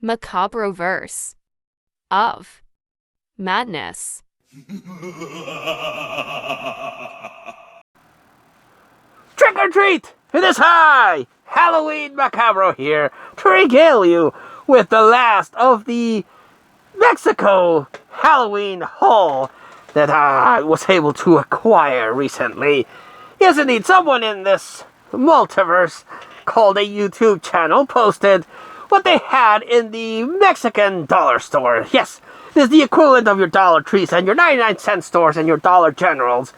Macabroverse of Madness. Trick or treat! It is I, Halloween Macabro here, to regale you with the last of the Mexico Halloween haul that I was able to acquire recently. Yes, indeed, someone in this multiverse called a YouTube channel posted what they had in the Mexican dollar store. Yes, it is the equivalent of your Dollar Trees and your 99-cent stores and your Dollar Generals.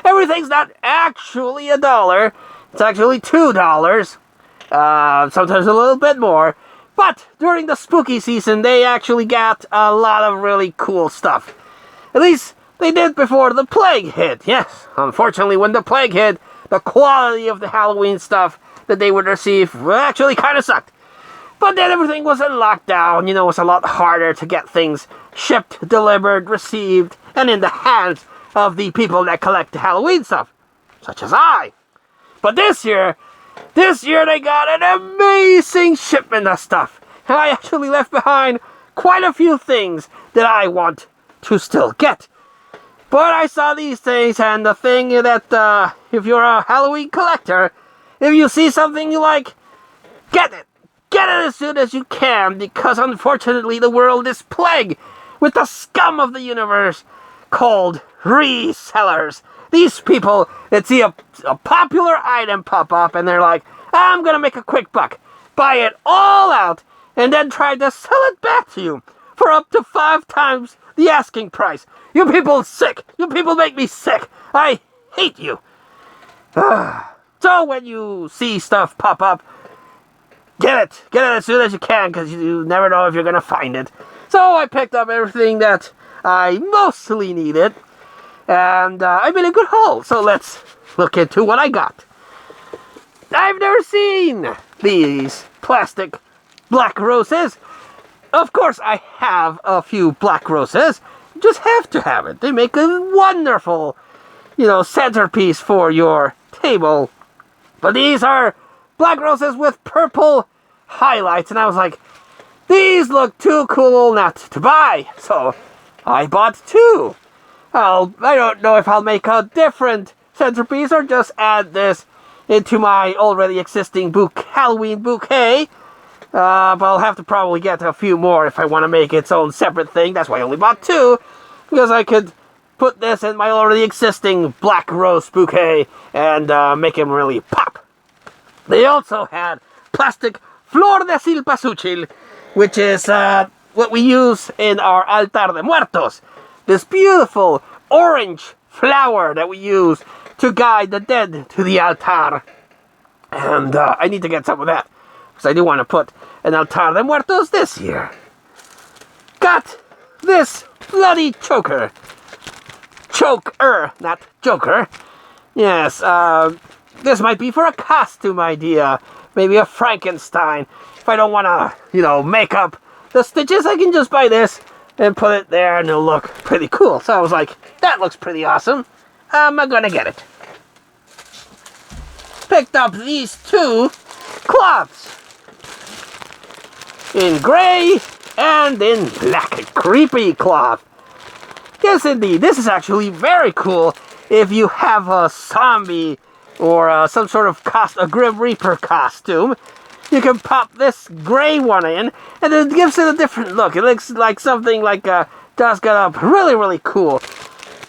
Everything's not actually $1. It's actually $2. Sometimes a little bit more. But during the spooky season, they actually got a lot of really cool stuff. At least they did before the plague hit. Yes, unfortunately, when the plague hit, the quality of the Halloween stuff that they would receive actually kind of sucked. But then everything was in lockdown. You know, it was a lot harder to get things shipped, delivered, received, and in the hands of the people that collect the Halloween stuff, such as I. But this year they got an amazing shipment of stuff. And I actually left behind quite a few things that I want to still get. But I saw these things, and the thing that, if you're a Halloween collector, if you see something you like, get it. Get it as soon as you can, because unfortunately the world is plagued with the scum of the universe called resellers. These people that see a popular item pop up and they're like, I'm gonna make a quick buck, buy it all out, and then try to sell it back to you for up to 5 times the asking price. You people sick. You people make me sick. I hate you. So when you see stuff pop up, get it as soon as you can, because you never know if you're gonna find it. So I picked up everything that I mostly needed, and I'm in a good haul. So let's look into what I got. I've never seen these plastic black roses. Of course, I have a few black roses. You just have to have it. They make a wonderful, centerpiece for your table. But these are black roses with purple highlights, and I was like, these look too cool not to buy. So I bought 2. I don't know if I'll make a different centerpiece or just add this into my already existing Halloween bouquet. But I'll have to probably get a few more if I want to make its own separate thing. That's why I only bought 2, because I could put this in my already existing black rose bouquet and make him really pop. They also had plastic Flor de Cempasúchil, which is what we use in our Altar de Muertos. This beautiful orange flower that we use to guide the dead to the altar. And I need to get some of that, because I do want to put an Altar de Muertos this year. Got this bloody choker. Choker, not joker. Yes, this might be for a costume idea. Maybe a Frankenstein. If I don't want to, make up the stitches, I can just buy this and put it there and it'll look pretty cool. So I was like, that looks pretty awesome. I'm gonna get it. Picked up these 2 cloths. In gray and in black. Creepy cloth. Yes, indeed. This is actually very cool if you have a zombie or some sort of a Grim Reaper costume. You can pop this gray one in, and it gives it a different look. It looks like something like Dusk It Up. Really, really cool.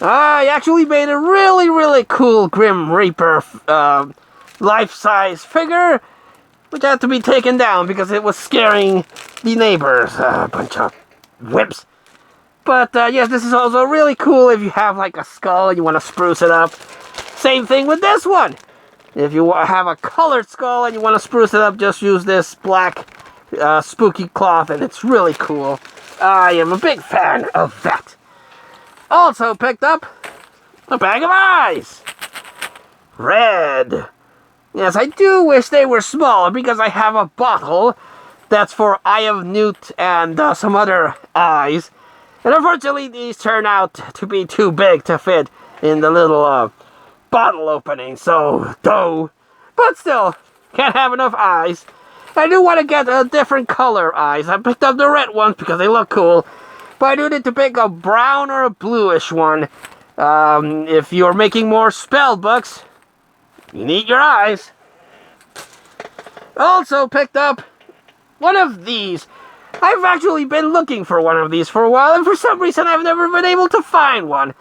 I actually made a really, really cool Grim Reaper life-size figure, which had to be taken down because it was scaring the neighbors. A bunch of wimps. But yes, this is also really cool if you have like a skull and you want to spruce it up. Same thing with this one. If you have a colored skull and you want to spruce it up, just use this black spooky cloth, and it's really cool. I am a big fan of that. Also picked up a bag of eyes. Red. Yes, I do wish they were smaller, because I have a bottle that's for Eye of Newt and some other eyes. And unfortunately, these turn out to be too big to fit in the little bottle opening, so but still, can't have enough eyes. I do want to get a different color eyes. I picked up the red ones because they look cool. But I do need to pick a brown or a bluish one. If you're making more spell books, you need your eyes. Also picked up one of these. I've actually been looking for one of these for a while, and for some reason I've never been able to find one.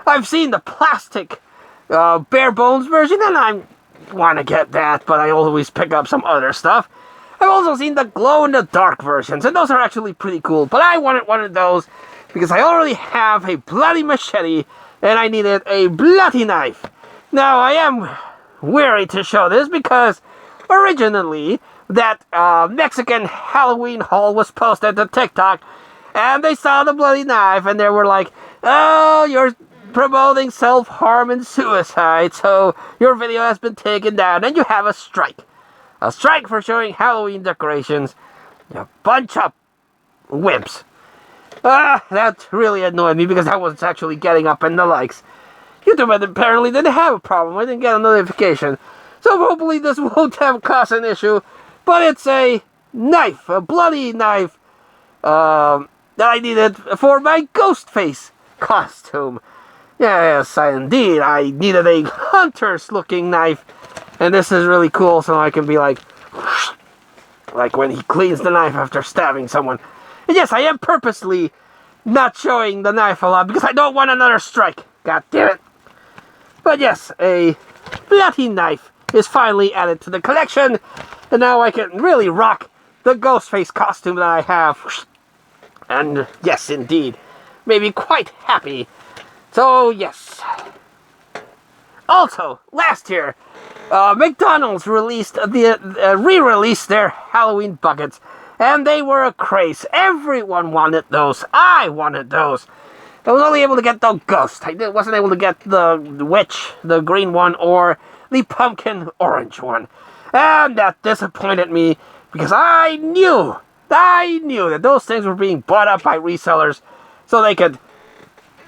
I've seen the plastic bare bones version, and I want to get that, but I always pick up some other stuff. I've also seen the glow-in-the-dark versions, and those are actually pretty cool, but I wanted one of those because I already have a bloody machete, and I needed a bloody knife. Now, I am wary to show this because originally that Mexican Halloween haul was posted to TikTok, and they saw the bloody knife, and they were like, oh, you're promoting self-harm and suicide, so your video has been taken down, and you have a strike. A strike for showing Halloween decorations. You bunch of wimps. That really annoyed me because I was actually getting up in the likes. YouTube apparently didn't have a problem. I didn't get a notification. So hopefully this won't have caused an issue. But it's a knife, a bloody knife, that I needed for my Ghostface costume. Yes, indeed, I needed a hunter's looking knife. And this is really cool, so I can be like when he cleans the knife after stabbing someone. And yes, I am purposely not showing the knife a lot because I don't want another strike. God damn it. But yes, a bloody knife is finally added to the collection. And now I can really rock the Ghostface costume that I have. And yes, indeed, made me quite happy. So, yes. Also, last year, McDonald's re-released their Halloween buckets, and they were a craze. Everyone wanted those. I wanted those. I was only able to get the ghost. I wasn't able to get the witch, the green one, or the pumpkin orange one. And that disappointed me because I knew that those things were being bought up by resellers so they could,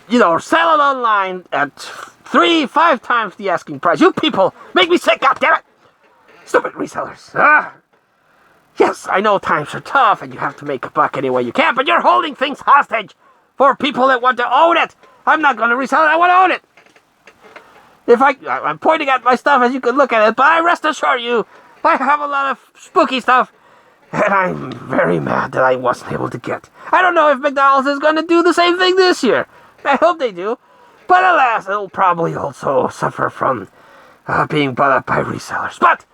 sell it online at 3-5 times the asking price. You people make me sick, goddammit! Stupid resellers. Yes, I know times are tough and you have to make a buck any way you can, but you're holding things hostage for people that want to own it. I'm not going to resell it, I want to own it. I'm pointing at my stuff as you can look at it, but I rest assure you, I have a lot of spooky stuff, and I'm very mad that I wasn't able to get. I don't know if McDonald's is going to do the same thing this year. I hope they do. But alas, it'll probably also suffer from being bought up by resellers. But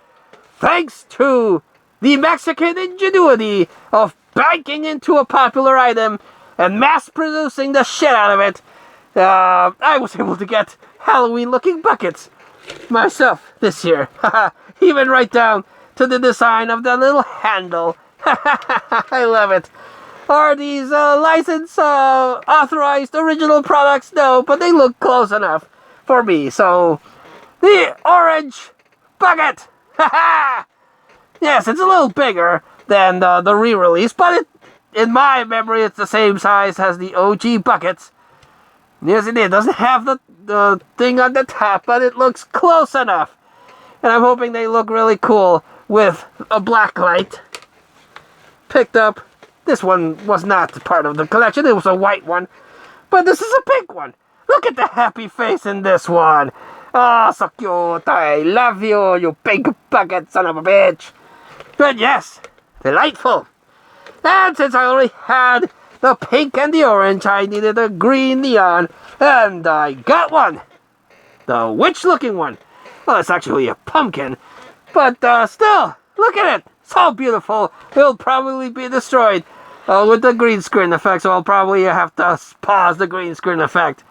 thanks to the Mexican ingenuity of banking into a popular item and mass-producing the shit out of it, I was able to get Halloween-looking buckets myself this year. Even right down to the design of the little handle. I love it. Are these licensed, authorized, original products? No, but they look close enough for me. So, the orange bucket! Yes, it's a little bigger than the re-release, but in my memory, it's the same size as the OG buckets. Yes, it doesn't have the thing on the top, but it looks close enough. And I'm hoping they look really cool with a black light. Picked up. This one was not part of the collection. It was a white one. But this is a pink one. Look at the happy face in this one. Oh, so cute. I love you, you pink bucket son of a bitch. But yes, delightful. And since I already had the pink and the orange, I needed a green neon. And I got one. The witch-looking one. Well, it's actually a pumpkin. But still, look at it. So beautiful. It'll probably be destroyed with the green screen effect. So I'll probably have to pause the green screen effect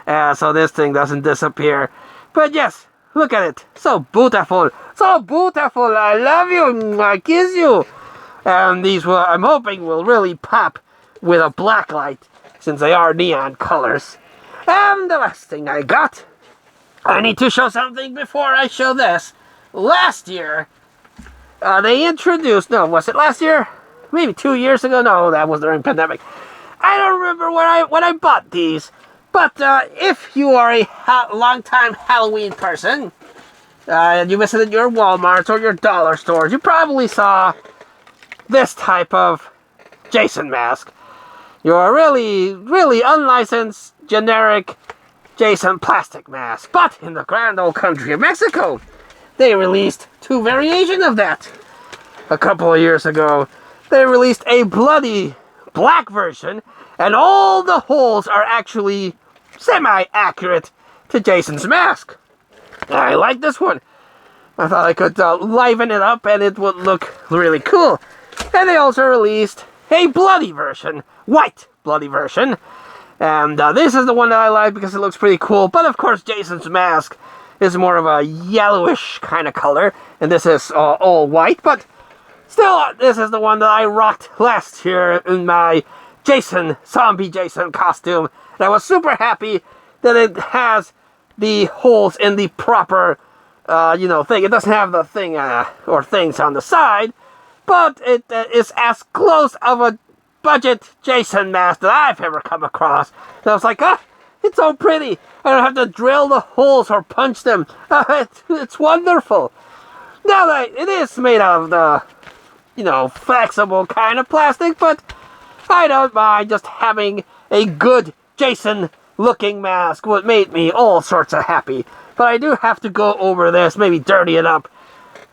so this thing doesn't disappear. But yes, look at it. So beautiful. So beautiful. I love you. I kiss you. And these will, I'm hoping, will really pop with a black light since they are neon colors. And the last thing I got, I need to show something before I show this. Last year, they introduced, no, was it last year? Maybe 2 years ago? No, that was during pandemic. I don't remember when I bought these. But if you are a long-time Halloween person, and you visited your Walmarts or your dollar stores, you probably saw this type of Jason mask. Your really, really unlicensed, generic Jason plastic mask. But in the grand old country of Mexico, they released two variations of that. A couple of years ago, they released a bloody black version, and all the holes are actually semi-accurate to Jason's mask. I like this one. I thought I could liven it up and it would look really cool. And they also released a bloody version, white bloody version. And this is the one that I like because it looks pretty cool. But of course, Jason's mask is more of a yellowish kind of color. And this is all white. But still, this is the one that I rocked last year in my zombie Jason costume. And I was super happy that it has the holes in the proper, thing. It doesn't have the thing or things on the side. But it is as close of a budget Jason mask that I've ever come across. And I was like, it's so pretty. I don't have to drill the holes or punch them. It's wonderful. Now that it is made out of the, flexible kind of plastic, but I don't mind just having a good Jason-looking mask would make me all sorts of happy. But I do have to go over this, maybe dirty it up,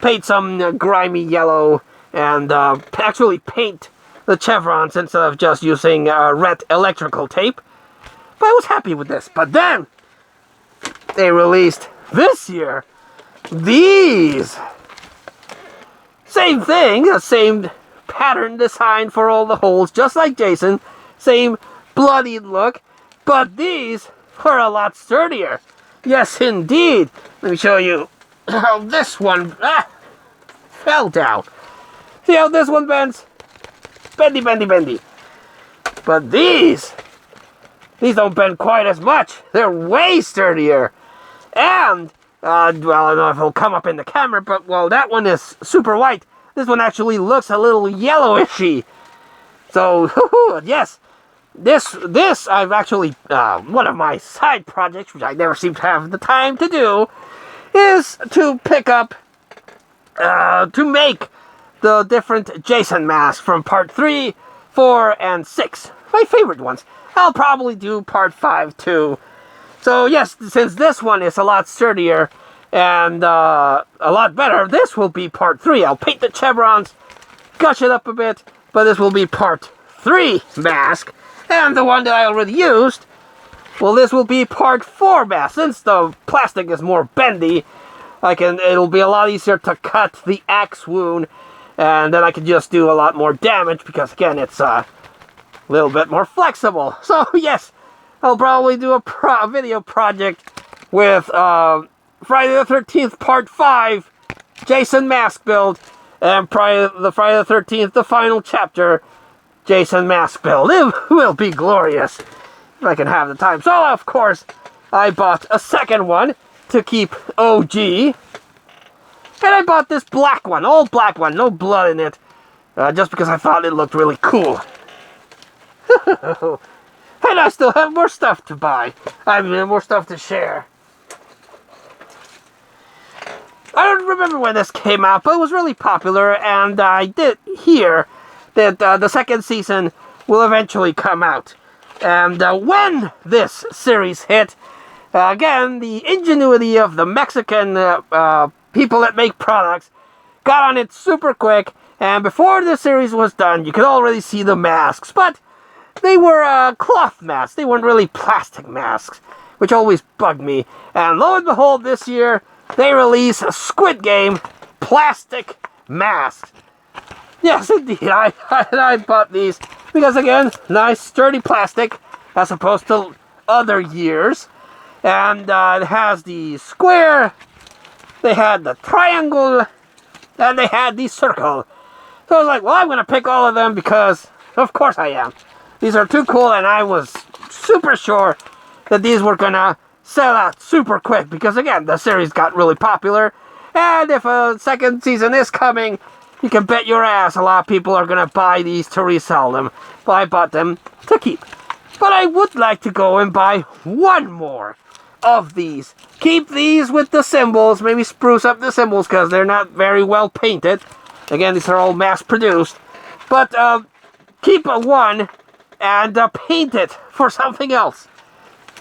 paint some grimy yellow, and actually paint the chevrons instead of just using red electrical tape. But I was happy with this. But then they released this year these. Same thing, the same pattern design for all the holes, just like Jason. Same bloodied look. But these are a lot sturdier. Yes, indeed. Let me show you how this one fell down. See how this one bends? Bendy, bendy, bendy. But these don't bend quite as much. They're way sturdier. And, I don't know if it'll come up in the camera, but, that one is super white. This one actually looks a little yellowishy. So, yes. This, I've actually, one of my side projects, which I never seem to have the time to do, is to pick up, to make the different Jason masks from part 3, 4, and 6. My favorite ones. I'll probably do part 5 too. So yes, since this one is a lot sturdier and a lot better, this will be part 3. I'll paint the chevrons, gush it up a bit, but this will be part 3 mask. And the one that I already used, this will be part 4 mask. Since the plastic is more bendy, it'll be a lot easier to cut the axe wound. And then I can just do a lot more damage because, again, it's a little bit more flexible. So, yes, I'll probably do a video project with Friday the 13th Part 5 Jason mask build and the Friday the 13th, the final chapter, Jason mask build. It will be glorious if I can have the time. So, of course, I bought a second one to keep OG. And I bought this black one, all black one, no blood in it, just because I thought it looked really cool. And I still have more stuff to buy. More stuff to share. I don't remember when this came out, but it was really popular, and I did hear that the second season will eventually come out. And when this series hit, again, the ingenuity of the Mexican people that make products got on it super quick, and before the series was done, you could already see the masks, but they were cloth masks. They weren't really plastic masks, which always bugged me. And lo and behold, this year, they release a Squid Game plastic masks. Yes, indeed, I bought these because, again, nice sturdy plastic as opposed to other years. And it has the square, they had the triangle, and they had the circle. So I was like, I'm going to pick all of them because, of course I am. These are too cool, and I was super sure that these were going to sell out super quick because, again, the series got really popular. And if a second season is coming, you can bet your ass a lot of people are going to buy these to resell them. But I bought them to keep. But I would like to go and buy one more of these. Keep these with the symbols, maybe spruce up the symbols because they're not very well painted. Again, these are all mass produced. But keep one and paint it for something else.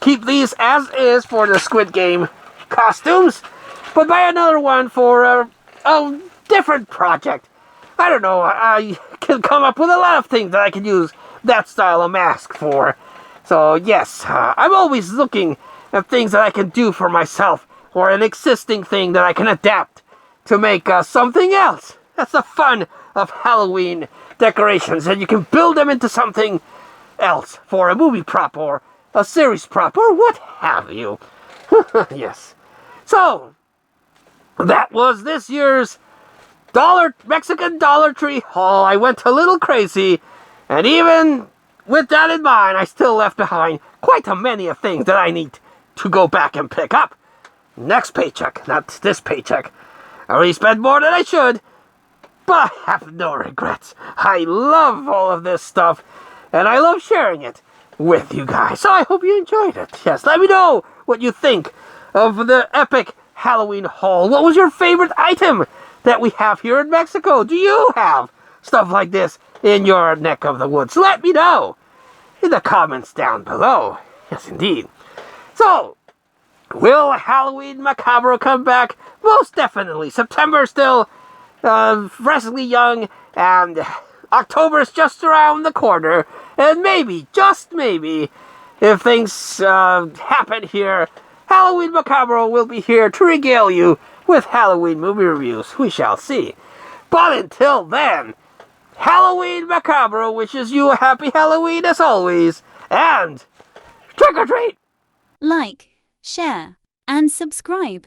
Keep these as is for the Squid Game costumes, but buy another one for a different project. I don't know, I can come up with a lot of things that I can use that style of mask for. So yes, I'm always looking at things that I can do for myself, or an existing thing that I can adapt to make something else. That's the fun of Halloween decorations, and you can build them into something else for a movie prop or a series prop or what have you. Yes. So, that was this year's Mexican Dollar Tree haul. I went a little crazy, and even with that in mind, I still left behind quite a many of things that I need to go back and pick up. Next paycheck, not this paycheck. I already spent more than I should, but I have no regrets. I love all of this stuff, and I love sharing it with you guys. So I hope you enjoyed it. Yes, let me know what you think of the epic Halloween haul. What was your favorite item that we have here in Mexico? Do you have stuff like this in your neck of the woods? Let me know in the comments down below. Yes, indeed. So, will Halloween Macabre come back? Most definitely. September still freshly young, and October's just around the corner, and maybe, just maybe, if things happen here, Halloween Macabre will be here to regale you with Halloween movie reviews. We shall see. But until then, Halloween Macabre wishes you a happy Halloween as always, and trick or treat! Like, share, and subscribe.